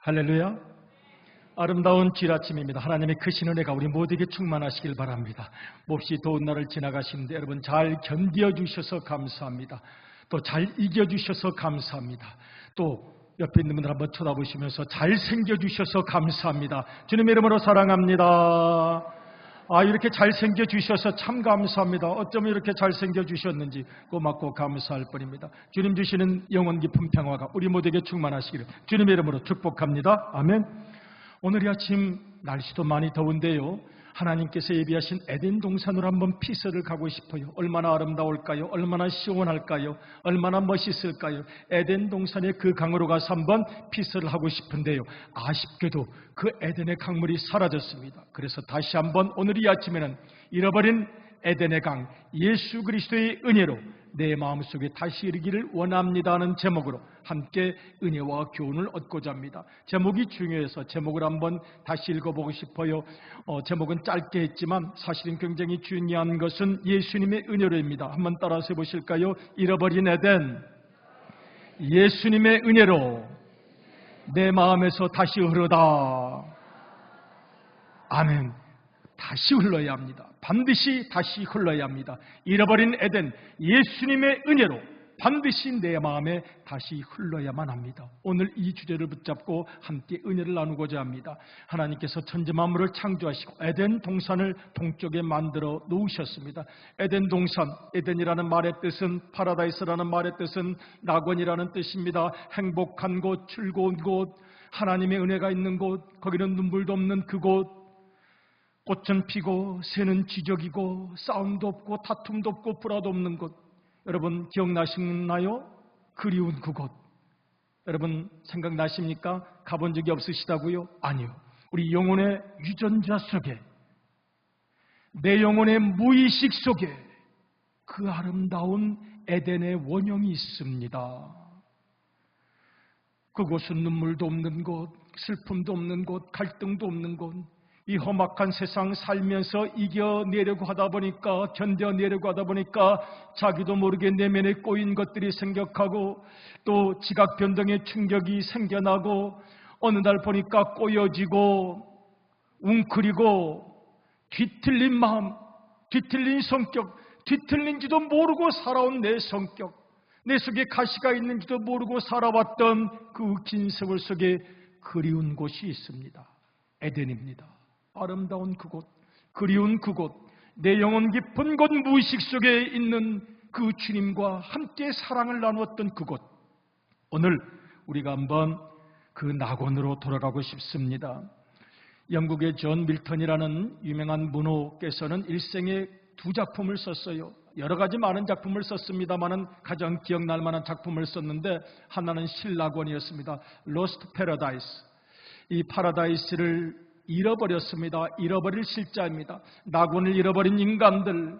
할렐루야. 아름다운 주일 아침입니다. 하나님의 크신 은혜가 우리 모두에게 충만하시길 바랍니다. 몹시 더운 날을 지나가시는데 여러분 잘 견뎌주셔서 감사합니다. 또 잘 이겨주셔서 감사합니다. 또 옆에 있는 분들 한번 쳐다보시면서 잘 생겨주셔서 감사합니다. 주님의 이름으로 사랑합니다. 이렇게 잘생겨주셔서 참 감사합니다. 어쩌면 이렇게 잘생겨주셨는지 고맙고 감사할 뿐입니다. 주님 주시는 영원 깊은 평화가 우리 모두에게 충만하시기를 주님의 이름으로 축복합니다. 아멘. 오늘 아침 날씨도 많이 더운데요, 하나님께서 예비하신 에덴 동산으로 한번 피서를 가고 싶어요. 얼마나 아름다울까요? 얼마나 시원할까요? 얼마나 멋있을까요? 에덴 동산의 그 강으로 가서 한번 피서를 하고 싶은데요, 아쉽게도 그 에덴의 강물이 사라졌습니다. 그래서 다시 한번 오늘 이 아침에는 잃어버린 에덴의 강 예수 그리스도의 은혜로 내 마음속에 다시 이르기를 원합니다 하는 제목으로 함께 은혜와 교훈을 얻고자 합니다. 제목이 중요해서 제목을 한번 다시 읽어보고 싶어요. 제목은 짧게 했지만 사실은 굉장히 중요한 것은 예수님의 은혜로입니다. 한번 따라서 해보실까요? 잃어버린 에덴, 예수님의 은혜로 내 마음에서 다시 흐르다. 아멘. 다시 흘러야 합니다. 반드시 다시 흘러야 합니다. 잃어버린 에덴, 예수님의 은혜로 반드시 내 마음에 다시 흘러야만 합니다. 오늘 이 주제를 붙잡고 함께 은혜를 나누고자 합니다. 하나님께서 천지 만물을 창조하시고 에덴 동산을 동쪽에 만들어 놓으셨습니다. 에덴 동산, 에덴이라는 말의 뜻은, 파라다이스라는 말의 뜻은 낙원이라는 뜻입니다. 행복한 곳, 즐거운 곳, 하나님의 은혜가 있는 곳, 거기는 눈물도 없는 그곳, 꽃은 피고 새는 지적이고 싸움도 없고 다툼도 없고 불화도 없는 곳. 여러분 기억나시나요? 그리운 그곳. 여러분 생각나십니까? 가본 적이 없으시다고요? 아니요. 우리 영혼의 유전자 속에, 내 영혼의 무의식 속에 그 아름다운 에덴의 원형이 있습니다. 그곳은 눈물도 없는 곳, 슬픔도 없는 곳, 갈등도 없는 곳. 이 험악한 세상 살면서 이겨내려고 하다 보니까, 견뎌내려고 하다 보니까 자기도 모르게 내면에 꼬인 것들이 생겨나고 또 지각 변동의 충격이 생겨나고 어느 날 보니까 꼬여지고 웅크리고 뒤틀린 마음, 뒤틀린 성격, 뒤틀린지도 모르고 살아온 내 성격, 내 속에 가시가 있는지도 모르고 살아왔던 그 긴 세월 속에 그리운 곳이 있습니다. 에덴입니다. 아름다운 그곳, 그리운 그곳, 내 영혼 깊은 곳 무의식 속에 있는 그 주님과 함께 사랑을 나누었던 그곳. 오늘 우리가 한번 그 낙원으로 돌아가고 싶습니다. 영국의 존 밀턴이라는 유명한 문호께서는 일생에 2작품을 썼어요. 여러 가지 많은 작품을 썼습니다만은 가장 기억날 만한 작품을 썼는데, 하나는 신낙원이었습니다. Lost Paradise. 이 파라다이스를 잃어버렸습니다. 잃어버릴 실자입니다. 낙원을 잃어버린 인간들,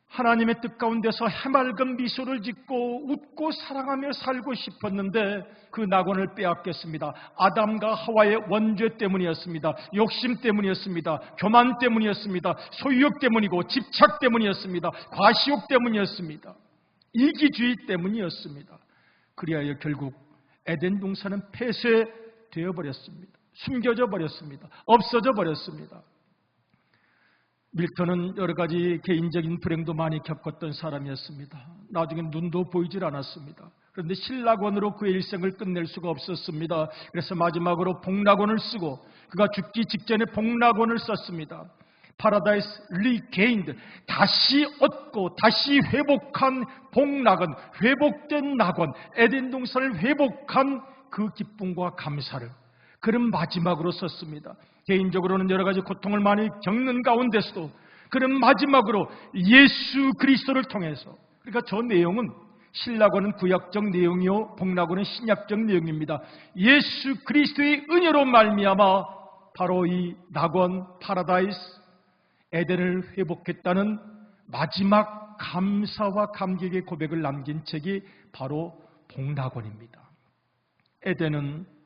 하나님의 뜻 가운데서 해맑은 미소를 짓고 웃고 사랑하며 살고 싶었는데 그 낙원을 빼앗겼습니다. 아담과 하와의 원죄 때문이었습니다. 욕심 때문이었습니다. 교만 때문이었습니다. 소유욕 때문이고 집착 때문이었습니다. 과시욕 때문이었습니다. 이기주의 때문이었습니다. 그리하여 결국 에덴 동산은 폐쇄되어 버렸습니다. 숨겨져 버렸습니다. 없어져 버렸습니다. 밀턴은 여러 가지 개인적인 불행도 많이 겪었던 사람이었습니다. 나중에 눈도 보이질 않았습니다. 그런데 신낙원으로 그의 일생을 끝낼 수가 없었습니다. 그래서 마지막으로 복낙원을 쓰고, 그가 죽기 직전에 복낙원을 썼습니다. 파라다이스 리게인드, 다시 얻고 다시 회복한 복낙원, 회복된 낙원, 에덴 동산을 회복한 그 기쁨과 감사를 그는 마지막으로 썼습니다. 개인적으로는 여러 가지 고통을 많이 겪는 가운데서도 그는 마지막으로 예수 그리스도를 통해서, 그러니까 저 내용은, 신낙원은 구약적 내용이요 복낙원은 신약적 내용입니다. 예수 그리스도의 은혜로 말미암아 바로 이 낙원, 파라다이스, 에덴을 회복했다는 마지막 감사와 감격의 고백을 남긴 책이 바로 복낙원입니다. 에덴은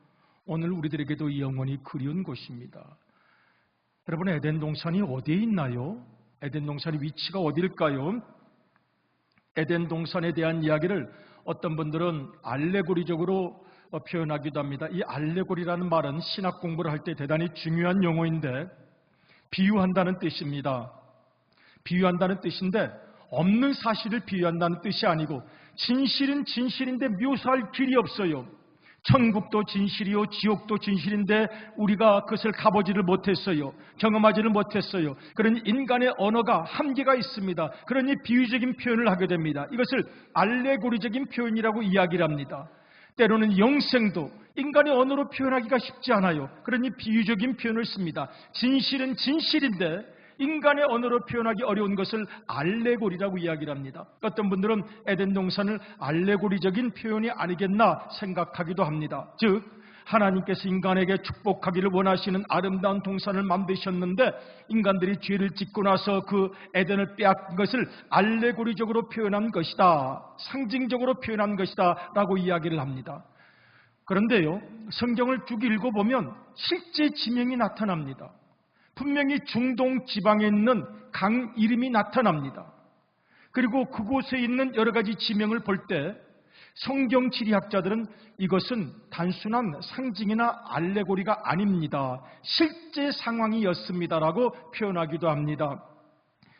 오늘 우리들에게도 영원히 그리운 곳입니다. 여러분, 에덴 동산이 어디에 있나요? 에덴 동산의 위치가 어디일까요? 에덴 동산에 대한 이야기를 어떤 분들은 알레고리적으로 표현하기도 합니다. 이 알레고리라는 말은 신학 공부를 할 때 대단히 중요한 용어인데 비유한다는 뜻입니다. 비유한다는 뜻인데 없는 사실을 비유한다는 뜻이 아니고 진실은 진실인데 묘사할 길이 없어요. 천국도 진실이요 지옥도 진실인데 우리가 그것을 가보지를 못했어요. 경험하지를 못했어요. 그러니 인간의 언어가 한계가 있습니다. 그러니 비유적인 표현을 하게 됩니다. 이것을 알레고리적인 표현이라고 이야기를 합니다. 때로는 영생도 인간의 언어로 표현하기가 쉽지 않아요. 그러니 비유적인 표현을 씁니다. 진실은 진실인데 인간의 언어로 표현하기 어려운 것을 알레고리라고 이야기를 합니다. 어떤 분들은 에덴 동산을 알레고리적인 표현이 아니겠나 생각하기도 합니다. 즉 하나님께서 인간에게 축복하기를 원하시는 아름다운 동산을 만드셨는데 인간들이 죄를 짓고 나서 그 에덴을 빼앗긴 것을 알레고리적으로 표현한 것이다, 상징적으로 표현한 것이다 라고 이야기를 합니다. 그런데요, 성경을 쭉 읽어보면 실제 지명이 나타납니다. 분명히 중동 지방에 있는 강 이름이 나타납니다. 그리고 그곳에 있는 여러 가지 지명을 볼 때 성경 지리학자들은 이것은 단순한 상징이나 알레고리가 아닙니다. 실제 상황이었습니다라고 표현하기도 합니다.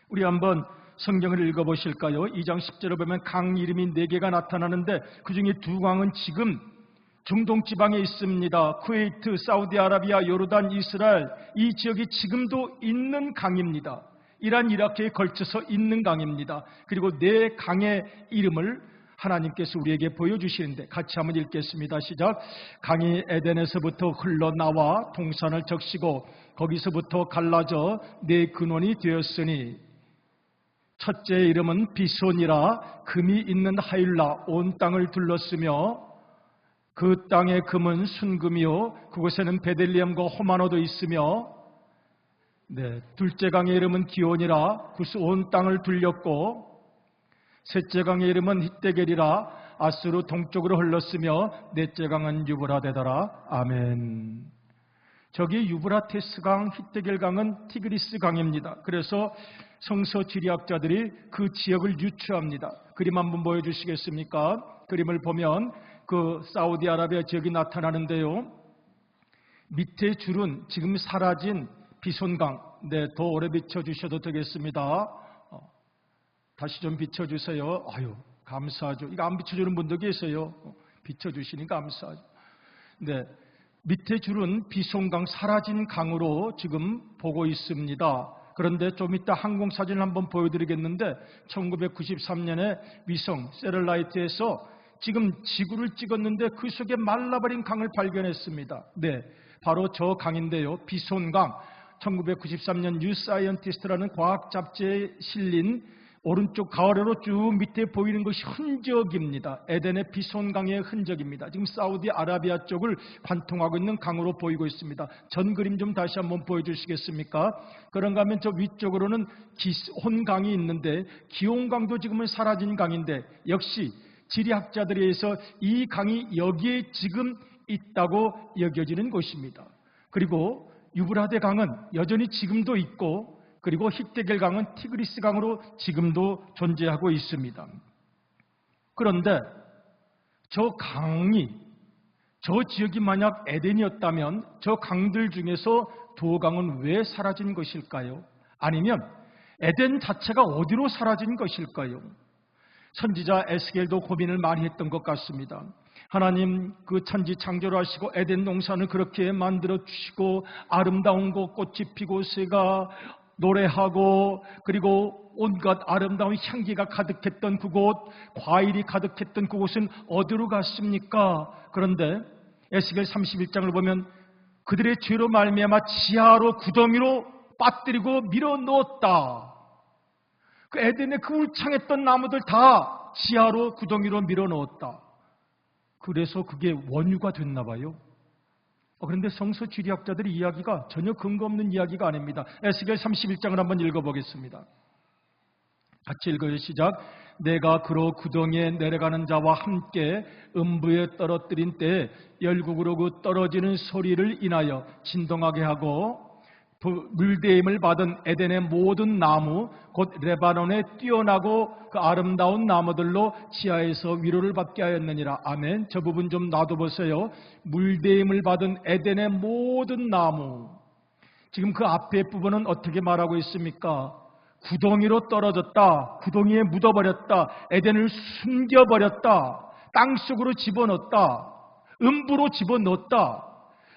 우리 한번 성경을 읽어보실까요? 2장 10절에 보면 강 이름이 4개가 나타나는데 그 중에 2강은 지금 중동 지방에 있습니다. 쿠웨이트, 사우디아라비아, 요르단, 이스라엘 이 지역이 지금도 있는 강입니다. 이란, 이라크에 걸쳐서 있는 강입니다. 그리고 4강의 이름을 하나님께서 우리에게 보여주시는데 같이 한번 읽겠습니다. 시작. 강이 에덴에서부터 흘러나와 동산을 적시고 거기서부터 갈라져 4 근원이 되었으니 첫째 이름은 비손이라 금이 있는 하일라 온 땅을 둘렀으며 그 땅의 금은 순금이요 그곳에는 베들레헴과 호마노도 있으며 둘째 강의 이름은 기온이라 구스 온 땅을 둘렸고 셋째 강의 이름은 히데겔이라 아수르 동쪽으로 흘렀으며 넷째 강은 유브라데더라. 아멘. 저기 유브라테스 강, 히데겔 강은 티그리스 강입니다. 그래서 성서 지리학자들이 그 지역을 유추합니다. 그림 한번 보여주시겠습니까? 그림을 보면 그 사우디아라비아 지역이 나타나는데요. 밑에 줄은 지금 사라진 비손강. 더 오래 비춰주셔도 되겠습니다. 다시 좀 비춰주세요. 아유, 감사하죠. 이거 안 비춰주는 분도 계세요. 비춰주시니 감사하죠. 밑에 줄은 비손강, 사라진 강으로 지금 보고 있습니다. 그런데 좀 이따 항공사진을 한번 보여드리겠는데 1993년에 위성 세럴라이트에서 지금 지구를 찍었는데 그 속에 말라버린 강을 발견했습니다. 바로 저 강인데요. 비손강. 1993년 뉴 사이언티스트라는 과학 잡지에 실린 오른쪽 가로로 쭉 밑에 보이는 것이 흔적입니다. 에덴의 비손강의 흔적입니다. 지금 사우디아라비아 쪽을 관통하고 있는 강으로 보이고 있습니다. 전 그림 좀 다시 한번 보여주시겠습니까? 그런가 하면 저 위쪽으로는 기혼강이 있는데 기혼강도 지금은 사라진 강인데 역시 지리학자들에 의해서 이 강이 여기에 지금 있다고 여겨지는 곳입니다. 그리고 유브라데 강은 여전히 지금도 있고 그리고 히데겔 강은 티그리스 강으로 지금도 존재하고 있습니다. 그런데 저 강이, 저 지역이 만약 에덴이었다면 저 강들 중에서 2강은 왜 사라진 것일까요? 아니면 에덴 자체가 어디로 사라진 것일까요? 선지자 에스겔도 고민을 많이 했던 것 같습니다. 하나님 그 천지 창조를 하시고 에덴 동산을 그렇게 만들어 주시고 아름다운 곳, 꽃이 피고 새가 노래하고 그리고 온갖 아름다운 향기가 가득했던 그곳, 과일이 가득했던 그곳은 어디로 갔습니까? 그런데 에스겔 31장을 보면 그들의 죄로 말미암아 지하로 구덩이로 빠뜨리고 밀어넣었다. 그 에덴의 그 울창했던 나무들 다 지하로 구덩이로 밀어넣었다. 그래서 그게 원유가 됐나 봐요. 그런데 성서 지리학자들의 이야기가 전혀 근거 없는 이야기가 아닙니다. 에스겔 31장을 한번 읽어보겠습니다. 같이 읽어요. 시작. 내가 그로 구덩이에 내려가는 자와 함께 음부에 떨어뜨린 때에 열국으로 그 떨어지는 소리를 인하여 진동하게 하고 물대임을 받은 에덴의 모든 나무, 곧 레바논에 뛰어나고 그 아름다운 나무들로 지하에서 위로를 받게 하였느니라. 아멘. 저 부분 좀 놔둬보세요. 물대임을 받은 에덴의 모든 나무. 지금 그 앞에 부분은 어떻게 말하고 있습니까? 구덩이로 떨어졌다. 구덩이에 묻어버렸다. 에덴을 숨겨버렸다. 땅속으로 집어넣었다. 음부로 집어넣었다.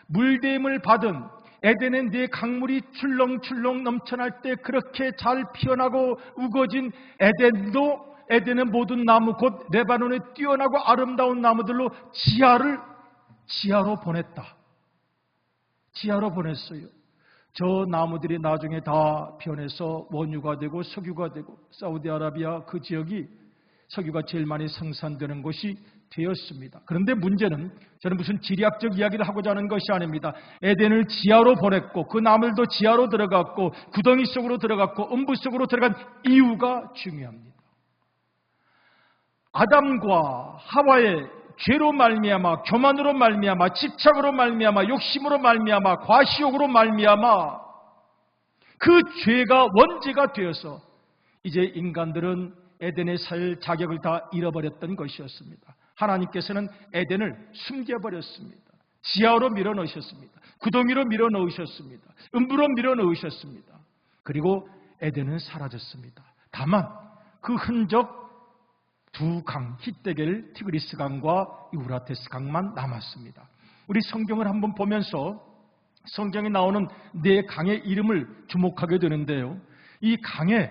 물대임을 받은 에덴의 네 강물이 출렁출렁 넘쳐날 때 그렇게 잘 피어나고 우거진 에덴도 에덴의 모든 나무 곧 레바논에 뛰어나고 아름다운 나무들로 지하로 보냈다. 지하로 보냈어요. 저 나무들이 나중에 다 변해서 원유가 되고 석유가 되고 사우디아라비아 그 지역이 석유가 제일 많이 생산되는 곳이 되었습니다. 그런데 문제는 저는 무슨 지리학적 이야기를 하고자 하는 것이 아닙니다. 에덴을 지하로 보냈고 그 나무들도 지하로 들어갔고 구덩이 속으로 들어갔고 음부 속으로 들어간 이유가 중요합니다. 아담과 하와의 죄로 말미암아, 교만으로 말미암아, 집착으로 말미암아, 욕심으로 말미암아, 과시욕으로 말미암아 그 죄가 원죄가 되어서 이제 인간들은 에덴에 살 자격을 다 잃어버렸던 것이었습니다. 하나님께서는 에덴을 숨겨버렸습니다. 지하로 밀어넣으셨습니다. 구덩이로 밀어넣으셨습니다. 음부로 밀어넣으셨습니다. 그리고 에덴은 사라졌습니다. 다만 그 흔적 두 강, 히데겔, 티그리스 강과 유브라테스 강만 남았습니다. 우리 성경을 한번 보면서 성경에 나오는 네 강의 이름을 주목하게 되는데요. 이 강의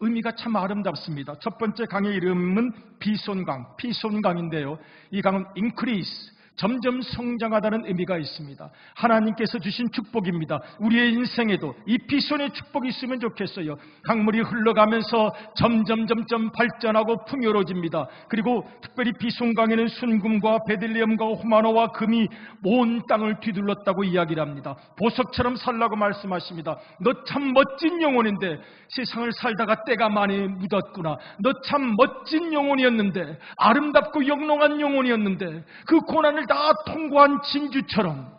의미가 참 아름답습니다. 첫 번째 강의 이름은 비손강, 피손강인데요. 이 강은 increase, 점점 성장하다는 의미가 있습니다. 하나님께서 주신 축복입니다. 우리의 인생에도 이 피손의 축복이 있으면 좋겠어요. 강물이 흘러가면서 점점 발전하고 풍요로워집니다. 그리고 특별히 비손강에는 순금과 베들레헴과 호마노와 금이 온 땅을 뒤둘렀다고 이야기를 합니다. 보석처럼 살라고 말씀하십니다. 너 참 멋진 영혼인데 세상을 살다가 때가 많이 묻었구나. 너 참 멋진 영혼이었는데, 아름답고 영롱한 영혼이었는데 그 고난을 다 통과한 진주처럼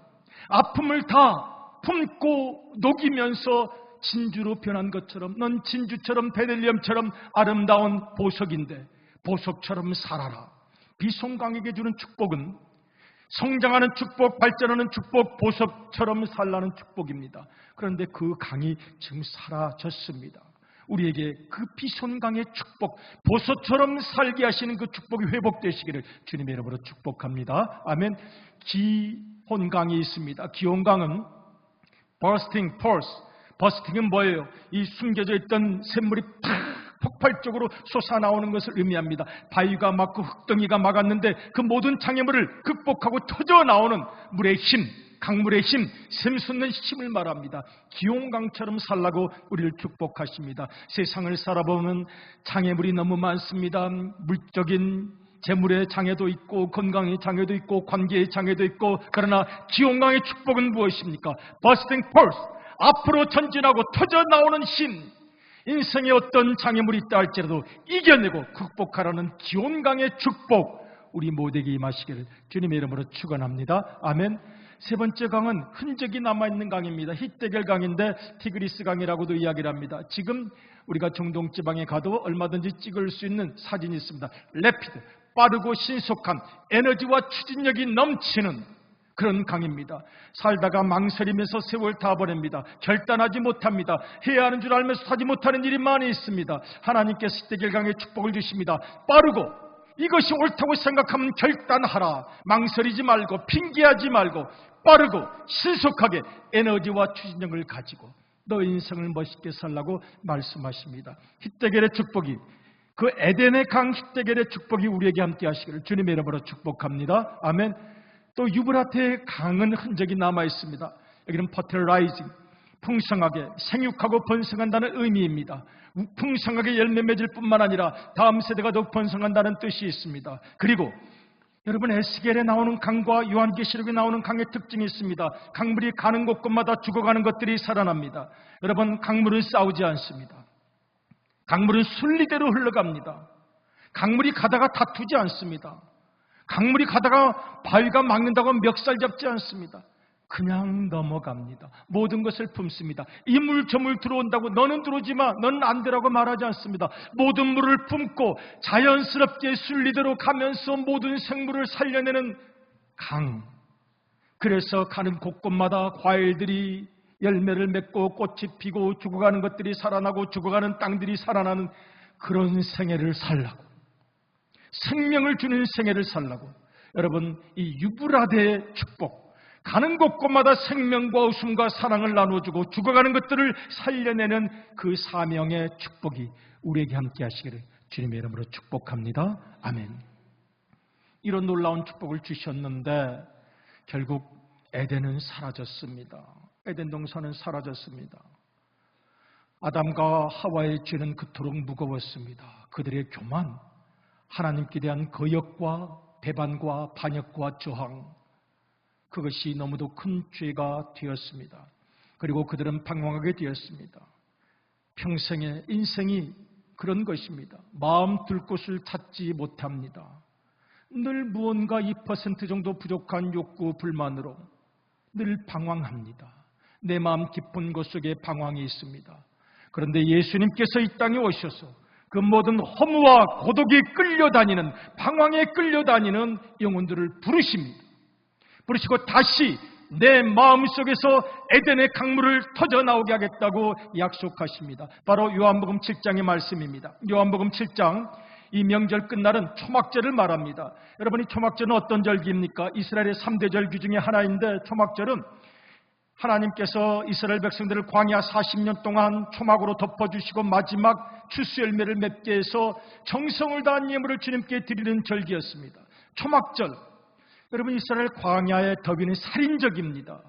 아픔을 다 품고 녹이면서 진주로 변한 것처럼 넌 진주처럼 베들레헴처럼 아름다운 보석인데 보석처럼 살아라. 비손강에게 주는 축복은 성장하는 축복, 발전하는 축복, 보석처럼 살라는 축복입니다. 그런데 그 강이 지금 사라졌습니다. 우리에게 그 비손강의 축복, 보석처럼 살게 하시는 그 축복이 회복되시기를 주님의 이름으로 축복합니다. 아멘. 기혼강이 있습니다. 기혼강은 bursting pores. 버스팅은 뭐예요? 이 숨겨져 있던 샘물이 폭발적으로 솟아나오는 것을 의미합니다. 바위가 막고 흙덩이가 막았는데 그 모든 장애물을 극복하고 터져나오는 물의 힘, 강물의 힘, 샘솟는 힘을 말합니다. 기온강처럼 살라고 우리를 축복하십니다. 세상을 살아보면 장애물이 너무 많습니다. 물적인 재물의 장애도 있고 건강의 장애도 있고 관계의 장애도 있고, 그러나 기온강의 축복은 무엇입니까? Bursting force, 앞으로 전진하고 터져나오는 힘. 인생에 어떤 장애물이 있다 할지라도 이겨내고 극복하라는 기온강의 축복, 우리 모두에게 임하시기를 주님의 이름으로 축원합니다. 아멘. 세 번째 강은 흔적이 남아있는 강입니다. 히데겔 강인데 티그리스 강이라고도 이야기를 합니다. 지금 우리가 중동 지방에 가도 얼마든지 찍을 수 있는 사진이 있습니다. 래피드, 빠르고 신속한 에너지와 추진력이 넘치는 그런 강입니다. 살다가 망설이면서 세월 다 보냅니다. 결단하지 못합니다. 해야 하는 줄 알면서 하지 못하는 일이 많이 있습니다. 하나님께서 히데겔 강에 축복을 주십니다. 빠르고 이것이 옳다고 생각하면 결단하라. 망설이지 말고 핑계하지 말고 빠르고 신속하게 에너지와 추진력을 가지고 너 인생을 멋있게 살라고 말씀하십니다. 히데겔의 축복이, 그 에덴의 강 히데겔의 축복이 우리에게 함께 하시기를 주님의 이름으로 축복합니다. 아멘. 또 유브라테 강은 흔적이 남아 있습니다. 여기는 퍼틸라이징, 풍성하게 생육하고 번성한다는 의미입니다. 풍성하게 열매 맺을 뿐만 아니라 다음 세대가 더욱 번성한다는 뜻이 있습니다. 그리고 여러분, 에스겔에 나오는 강과 요한계시록에 나오는 강의 특징이 있습니다. 강물이 가는 곳곳마다 죽어가는 것들이 살아납니다. 여러분, 강물은 싸우지 않습니다. 강물은 순리대로 흘러갑니다. 강물이 가다가 다투지 않습니다. 강물이 가다가 바위가 막는다고 멱살 잡지 않습니다. 그냥 넘어갑니다. 모든 것을 품습니다. 이 물 저 물 들어온다고 너는 들어오지 마, 너는 안 되라고 말하지 않습니다. 모든 물을 품고 자연스럽게 순리대로 가면서 모든 생물을 살려내는 강. 그래서 가는 곳곳마다 과일들이 열매를 맺고 꽃이 피고 죽어가는 것들이 살아나고 죽어가는 땅들이 살아나는 그런 생애를 살라고, 생명을 주는 생애를 살라고, 여러분, 이 유브라데의 축복, 가는 곳곳마다 생명과 웃음과 사랑을 나눠주고 죽어가는 것들을 살려내는 그 사명의 축복이 우리에게 함께 하시기를 주님의 이름으로 축복합니다. 아멘. 이런 놀라운 축복을 주셨는데 결국 에덴은 사라졌습니다. 에덴 동산은 사라졌습니다. 아담과 하와의 죄는 그토록 무거웠습니다. 그들의 교만, 하나님께 대한 거역과 배반과 반역과 저항, 그것이 너무도 큰 죄가 되었습니다. 그리고 그들은 방황하게 되었습니다. 평생의 인생이 그런 것입니다. 마음 둘 곳을 찾지 못합니다. 늘 무언가 2% 정도 부족한 욕구, 불만으로 늘 방황합니다. 내 마음 깊은 곳 속에 방황이 있습니다. 그런데 예수님께서 이 땅에 오셔서 그 모든 허무와 고독이 끌려다니는, 방황에 끌려다니는 영혼들을 부르십니다. 부르시고 다시 내 마음속에서 에덴의 강물을 터져 나오게 하겠다고 약속하십니다. 바로 요한복음 7장의 말씀입니다. 요한복음 7장, 이 명절 끝날은 초막절을 말합니다. 여러분이 초막절은 어떤 절기입니까? 이스라엘의 3대 절기 중에 하나인데, 초막절은 하나님께서 이스라엘 백성들을 광야 40년 동안 초막으로 덮어주시고 마지막 추수 열매를 맺게 해서 정성을 다한 예물을 주님께 드리는 절기였습니다. 초막절, 여러분, 이스라엘 광야의 더위는 살인적입니다.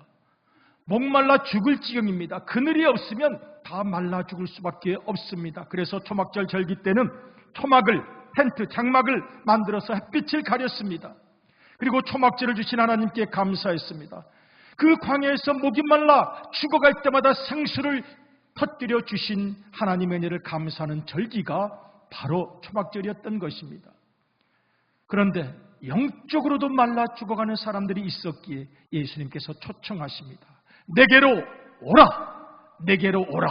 목말라 죽을 지경입니다. 그늘이 없으면 다 말라 죽을 수밖에 없습니다. 그래서 초막절 절기 때는 초막을, 텐트, 장막을 만들어서 햇빛을 가렸습니다. 그리고 초막절을 주신 하나님께 감사했습니다. 그 광야에서 목이 말라 죽어갈 때마다 생수를 터뜨려 주신 하나님의 은혜를 감사하는 절기가 바로 초막절이었던 것입니다. 그런데 영적으로도 말라 죽어가는 사람들이 있었기에 예수님께서 초청하십니다. 내게로 오라! 내게로 오라!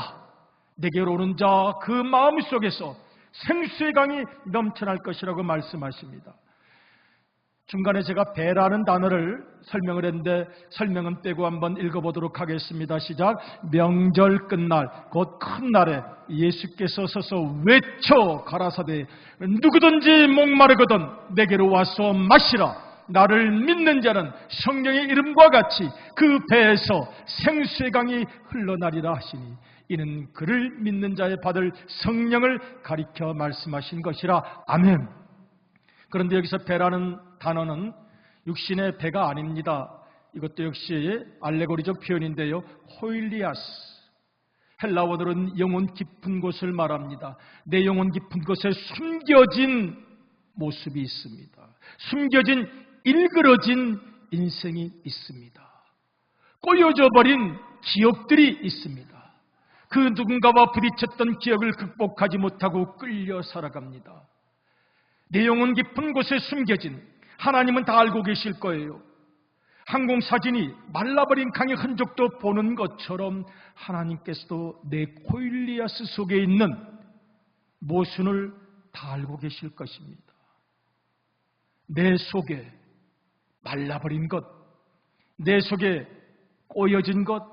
내게로 오는 자 그 마음속에서 생수의 강이 넘쳐날 것이라고 말씀하십니다. 중간에 제가 배라는 단어를 설명을 했는데 설명은 빼고 한번 읽어보도록 하겠습니다. 시작. 명절 끝날 곧 큰 날에 예수께서 서서 외쳐 가라사대 누구든지 목마르거든 내게로 와서 마시라. 나를 믿는 자는 성령의 이름과 같이 그 배에서 생수의 강이 흘러나리라 하시니 이는 그를 믿는 자의 받을 성령을 가리켜 말씀하신 것이라. 아멘. 그런데 여기서 배라는 단어는 육신의 배가 아닙니다. 이것도 역시 알레고리적 표현인데요. 호일리아스, 헬라어로는 영혼 깊은 곳을 말합니다. 내 영혼 깊은 곳에 숨겨진 모습이 있습니다. 숨겨진 일그러진 인생이 있습니다. 꼬여져 버린 기억들이 있습니다. 그 누군가와 부딪혔던 기억을 극복하지 못하고 끌려 살아갑니다. 내 영혼 깊은 곳에 숨겨진, 하나님은 다 알고 계실 거예요. 항공사진이 말라버린 강의 흔적도 보는 것처럼 하나님께서도 내 코일리아스 속에 있는 모순을 다 알고 계실 것입니다. 내 속에 말라버린 것, 내 속에 꼬여진 것,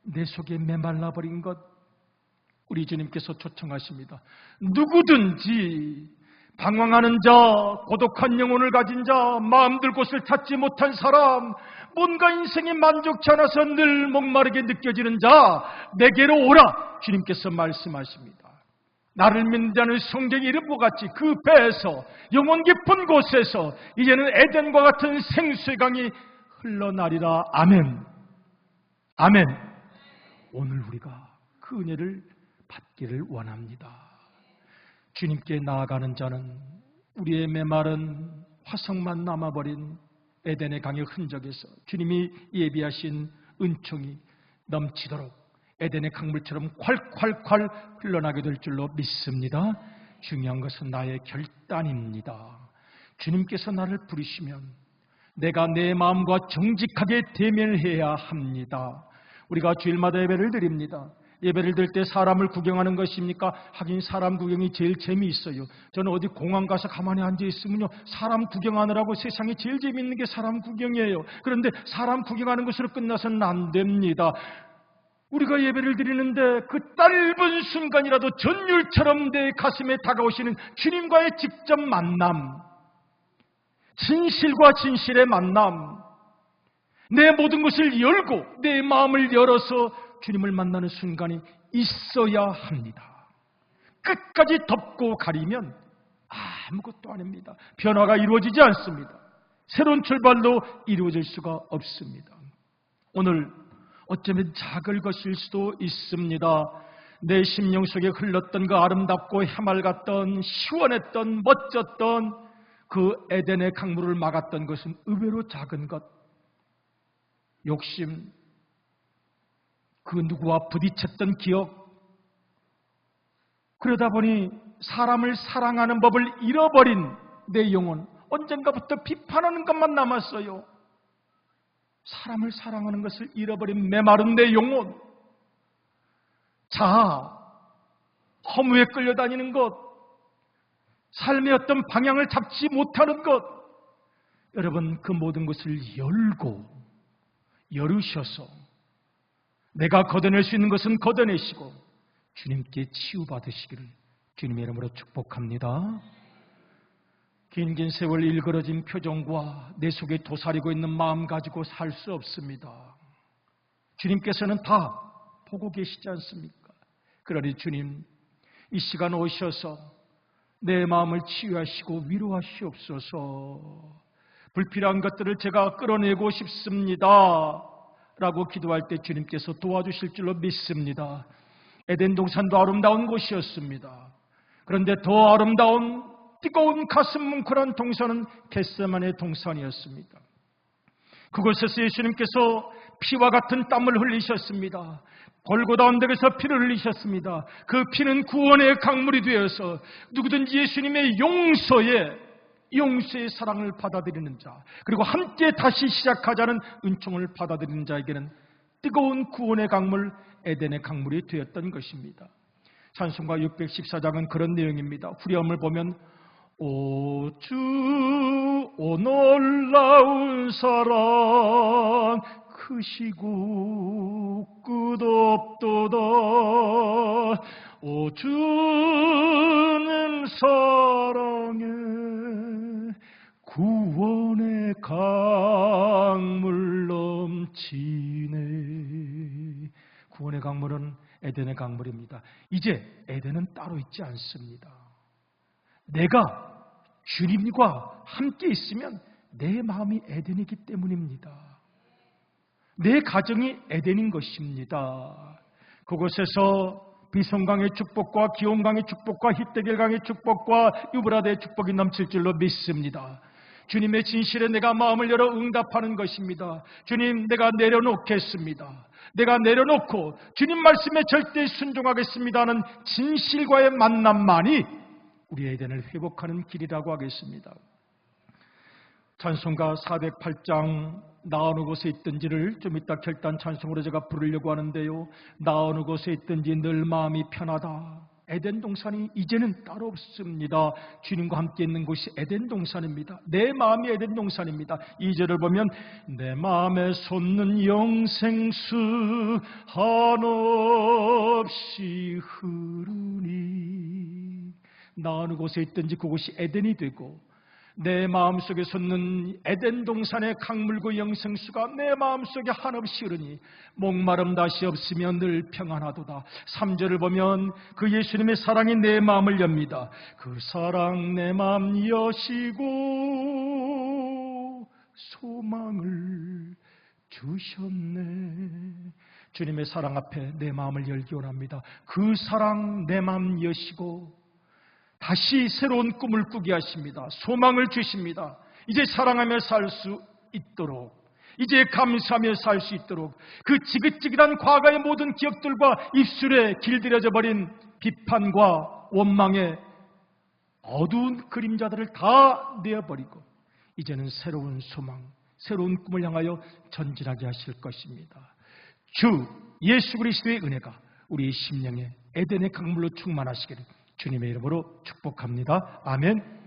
내 속에 메말라버린 것, 우리 주님께서 초청하십니다. 누구든지 방황하는 자, 고독한 영혼을 가진 자, 마음들 곳을 찾지 못한 사람, 뭔가 인생이 만족치 않아서 늘 목마르게 느껴지는 자, 내게로 오라. 주님께서 말씀하십니다. 나를 믿는 자는 성경의 이름과 같이 그 배에서, 영혼 깊은 곳에서 이제는 에덴과 같은 생수의 강이 흘러나리라. 아멘. 아멘. 오늘 우리가 그 은혜를 받기를 원합니다. 주님께 나아가는 자는 우리의 메마른 화성만 남아버린 에덴의 강의 흔적에서 주님이 예비하신 은총이 넘치도록 에덴의 강물처럼 콸콸콸 흘러나게 될 줄로 믿습니다. 중요한 것은 나의 결단입니다. 주님께서 나를 부르시면 내가 내 마음과 정직하게 대면해야 합니다. 우리가 주일마다 예배를 드립니다. 예배를 드릴 때 사람을 구경하는 것입니까? 하긴 사람 구경이 제일 재미있어요. 저는 어디 공항 가서 가만히 앉아있으면요, 사람 구경하느라고 세상에 제일 재미있는 게 사람 구경이에요. 그런데 사람 구경하는 것으로 끝나서는 안 됩니다. 우리가 예배를 드리는데 그 짧은 순간이라도 전율처럼 내 가슴에 다가오시는 주님과의 직접 만남, 진실과 진실의 만남, 내 모든 것을 열고 내 마음을 열어서 주님을 만나는 순간이 있어야 합니다. 끝까지 덮고 가리면 아무것도 아닙니다. 변화가 이루어지지 않습니다. 새로운 출발도 이루어질 수가 없습니다. 오늘 어쩌면 작을 것일 수도 있습니다. 내 심령 속에 흘렀던 그 아름답고 해맑았던, 시원했던, 멋졌던 그 에덴의 강물을 막았던 것은 의외로 작은 것. 욕심, 그 누구와 부딪혔던 기억, 그러다 보니 사람을 사랑하는 법을 잃어버린 내 영혼, 언젠가부터 비판하는 것만 남았어요. 사람을 사랑하는 것을 잃어버린 메마른 내 영혼, 자아, 허무에 끌려다니는 것, 삶의 어떤 방향을 잡지 못하는 것, 여러분 그 모든 것을 열으셔서 내가 걷어낼 수 있는 것은 걷어내시고 주님께 치유받으시기를 주님의 이름으로 축복합니다. 긴 세월 일그러진 표정과 내 속에 도사리고 있는 마음 가지고 살 수 없습니다. 주님께서는 다 보고 계시지 않습니까? 그러니 주님, 이 시간 오셔서 내 마음을 치유하시고 위로하시옵소서. 불필요한 것들을 제가 끌어내고 싶습니다 라고 기도할 때 주님께서 도와주실 줄로 믿습니다. 에덴 동산도 아름다운 곳이었습니다. 그런데 더 아름다운 뜨거운 가슴 뭉클한 동산은 겟세마네 동산이었습니다. 그곳에서 예수님께서 피와 같은 땀을 흘리셨습니다. 골고다 언덕에서 피를 흘리셨습니다. 그 피는 구원의 강물이 되어서 누구든지 예수님의 용서의 사랑을 받아들이는 자, 그리고 함께 다시 시작하자는 은총을 받아들이는 자에게는 뜨거운 구원의 강물, 에덴의 강물이 되었던 것입니다. 찬송가 614장은 그런 내용입니다. 후렴을 보면 오 주, 오 놀라운 사랑 크시고 끝없도다. 오 주는 사랑에 구원의 강물 넘치네. 구원의 강물은 에덴의 강물입니다. 이제 에덴은 따로 있지 않습니다. 내가 주님과 함께 있으면 내 마음이 에덴이기 때문입니다. 내 가정이 에덴인 것입니다. 그곳에서 비송강의 축복과 기온강의 축복과 히데겔강의 축복과 유브라데의 축복이 넘칠 줄로 믿습니다. 주님의 진실에 내가 마음을 열어 응답하는 것입니다. 주님, 내가 내려놓겠습니다. 내가 내려놓고 주님 말씀에 절대 순종하겠습니다 하는 진실과의 만남만이 우리의 에덴을 회복하는 길이라고 하겠습니다. 찬송가 408장 나 어느 곳에 있든지를 좀 이따 결단 찬송으로 제가 부르려고 하는데요. 나 어느 곳에 있든지 늘 마음이 편하다. 에덴 동산이 이제는 따로 없습니다. 주님과 함께 있는 곳이 에덴 동산입니다. 내 마음이 에덴 동산입니다. 2절을 보면 내 마음에 솟는 영생수 한없이 흐르니. 나 어느 곳에 있든지 그곳이 에덴이 되고 내 마음속에 솟는 에덴 동산의 강물과 영생수가 내 마음속에 한없이 흐르니 목마름 다시 없으며 늘 평안하도다. 3절을 보면 그 예수님의 사랑이 내 마음을 엽니다. 그 사랑 내 마음 여시고 소망을 주셨네. 주님의 사랑 앞에 내 마음을 열기 원합니다. 그 사랑 내 마음 여시고 다시 새로운 꿈을 꾸게 하십니다. 소망을 주십니다. 이제 사랑하며 살 수 있도록, 이제 감사하며 살 수 있도록 그 지긋지긋한 과거의 모든 기억들과 입술에 길들여져 버린 비판과 원망의 어두운 그림자들을 다 내어버리고 이제는 새로운 소망, 새로운 꿈을 향하여 전진하게 하실 것입니다. 주 예수 그리스도의 은혜가 우리 심령의 에덴의 강물로 충만하시기를 주님의 이름으로 축복합니다. 아멘.